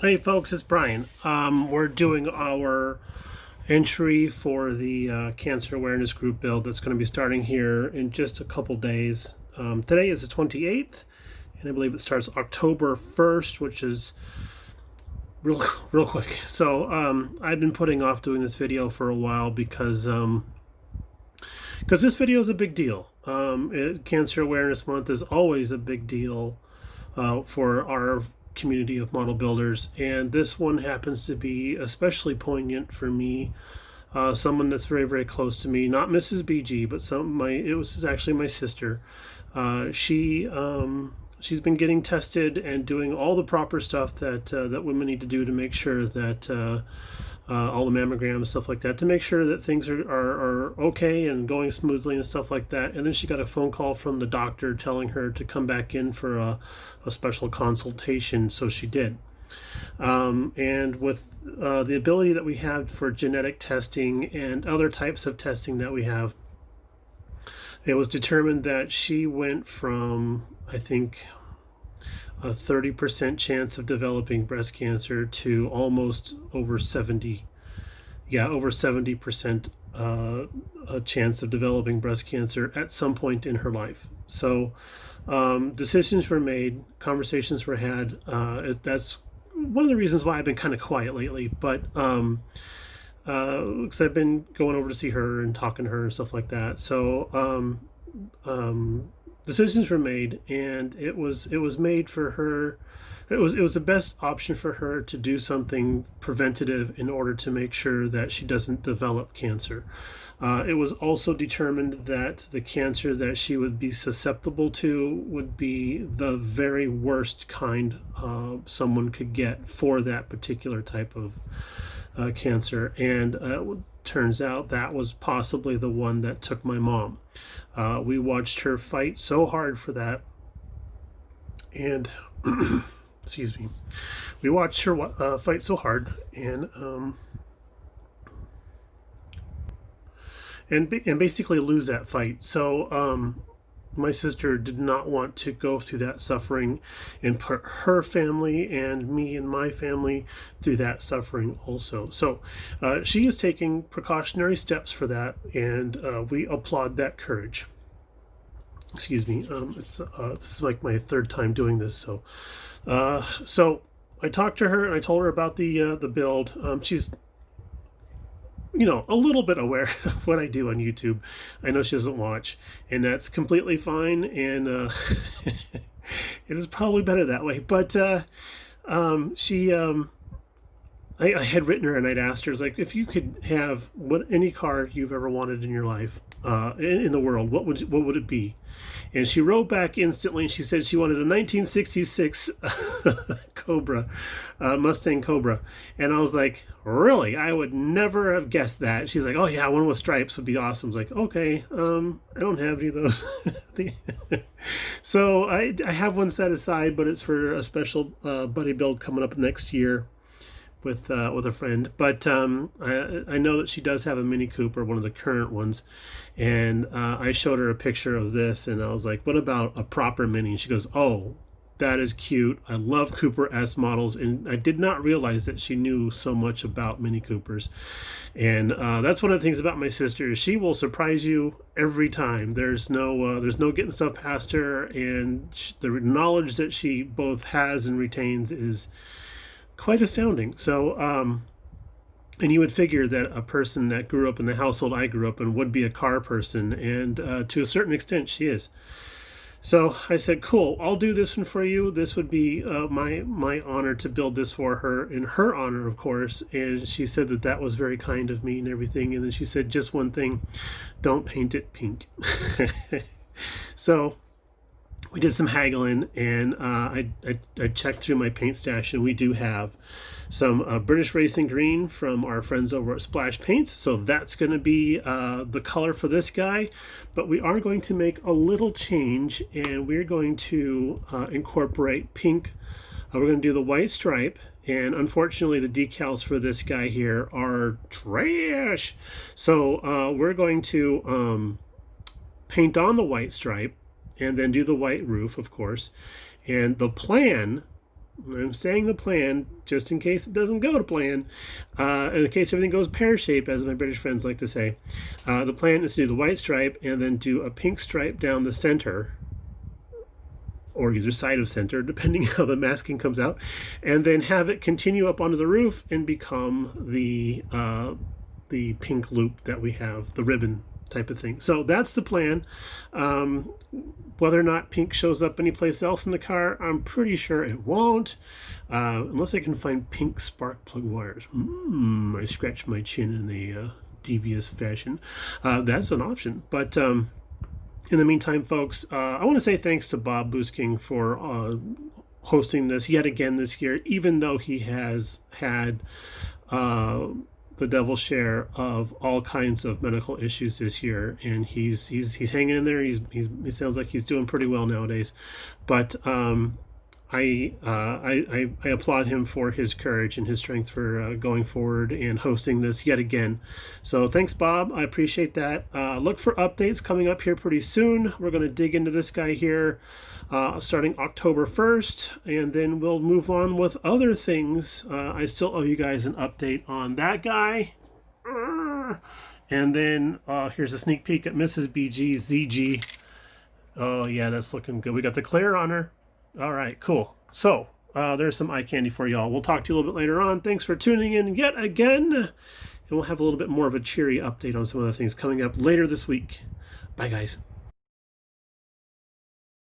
Hey folks, it's Brian. We're doing our entry for the cancer awareness group build that's going to be starting here in just a couple days. Today is the 28th, and I believe it starts October 1st, which is real quick. So I've been putting off doing this video for a while because this video is a big deal. Cancer Awareness Month is always a big deal for our community of model builders, and this one happens to be especially poignant for me. Someone that's very close to me, not Mrs. BG, but it was actually my sister. She's been getting tested and doing all the proper stuff that women need to do to make sure that all the mammograms, stuff like that, to make sure that things are okay and going smoothly and stuff like that. And then she got a phone call from the doctor telling her to come back in for a special consultation. So she did. And with the ability that we have for genetic testing and other types of testing that we have, it was determined that she went from, I think, a 30% chance of developing breast cancer to almost over 70% a chance of developing breast cancer at some point in her life. So decisions were made, conversations were had. That's one of the reasons why I've been kind of quiet lately, but because I've been going over to see her and talking to her and stuff like that. So decisions were made, and it was made for her. It was the best option for her to do something preventative in order to make sure that she doesn't develop cancer. It was also determined that the cancer that she would be susceptible to would be the very worst kind someone could get for that particular type of cancer. And turns out that was possibly the one that took my mom. We watched her fight so hard for that. And excuse me, we watched her fight so hard and basically lose that fight. So my sister did not want to go through that suffering and put her family and me and my family through that suffering also. So she is taking precautionary steps for that, and we applaud that courage. Excuse me. This is like my third time doing this, so I talked to her and I told her about the build. She's a little bit aware of what I do on YouTube. I know she doesn't watch, and that's completely fine. And it is probably better that way. But she I had written her and I'd asked her, like, if you could have any car you've ever wanted in your life, in the world, what would it be? And she wrote back instantly, and she said she wanted a 1966 Cobra, Mustang Cobra. And I was like, really? I would never have guessed that. She's like, oh yeah, one with stripes would be awesome. I was like, okay, I don't have any of those. So I have one set aside, but it's for a special buddy build coming up next year with a friend. But I know that she does have a Mini Cooper, one of the current ones, and I showed her a picture of this, and I was like, "What about a proper Mini?" And she goes, "Oh, that is cute. I love Cooper S models," and I did not realize that she knew so much about Mini Coopers. And that's one of the things about my sister, is she will surprise you every time. There's no getting stuff past her, and the knowledge that she both has and retains is quite astounding. So, and you would figure that a person that grew up in the household I grew up in would be a car person, and to a certain extent, she is. So I said, "Cool, I'll do this one for you. This would be my honor to build this for her, in her honor, of course." And she said that was very kind of me and everything. And then she said, "Just one thing, don't paint it pink." So we did some haggling, and I checked through my paint stash, and we do have some British Racing Green from our friends over at Splash Paints. So that's going to be the color for this guy. But we are going to make a little change, and we're going to incorporate pink. We're going to do the white stripe. And unfortunately, the decals for this guy here are trash. So we're going to paint on the white stripe and then do the white roof, of course. And the plan I'm saying the plan just in case it doesn't go to plan. In case everything goes pear-shaped, as my British friends like to say. The plan is to do the white stripe and then do a pink stripe down the center, or either side of center, depending how the masking comes out, and then have it continue up onto the roof and become the pink loop that we have, the ribbon type of thing. So that's the plan. Whether or not pink shows up anyplace else in the car, I'm pretty sure it won't, unless I can find pink spark plug wires. I scratch my chin in a devious fashion. That's an option. But in the meantime, folks, I want to say thanks to Bob Busking for hosting this yet again this year, even though he has had the devil's share of all kinds of medical issues this year, and he's hanging in there. He sounds like he's doing pretty well nowadays, but I applaud him for his courage and his strength for going forward and hosting this yet again. So thanks, Bob. I appreciate that. Look for updates coming up here pretty soon. We're going to dig into this guy here starting October 1st, and then we'll move on with other things. I still owe you guys an update on that guy. And then here's a sneak peek at Mrs. BG ZG. Oh, yeah, that's looking good. We got the clear on her. All right, cool. So there's some eye candy for y'all. We'll talk to you a little bit later on. Thanks for tuning in yet again. And we'll have a little bit more of a cheery update on some other things coming up later this week. Bye, guys.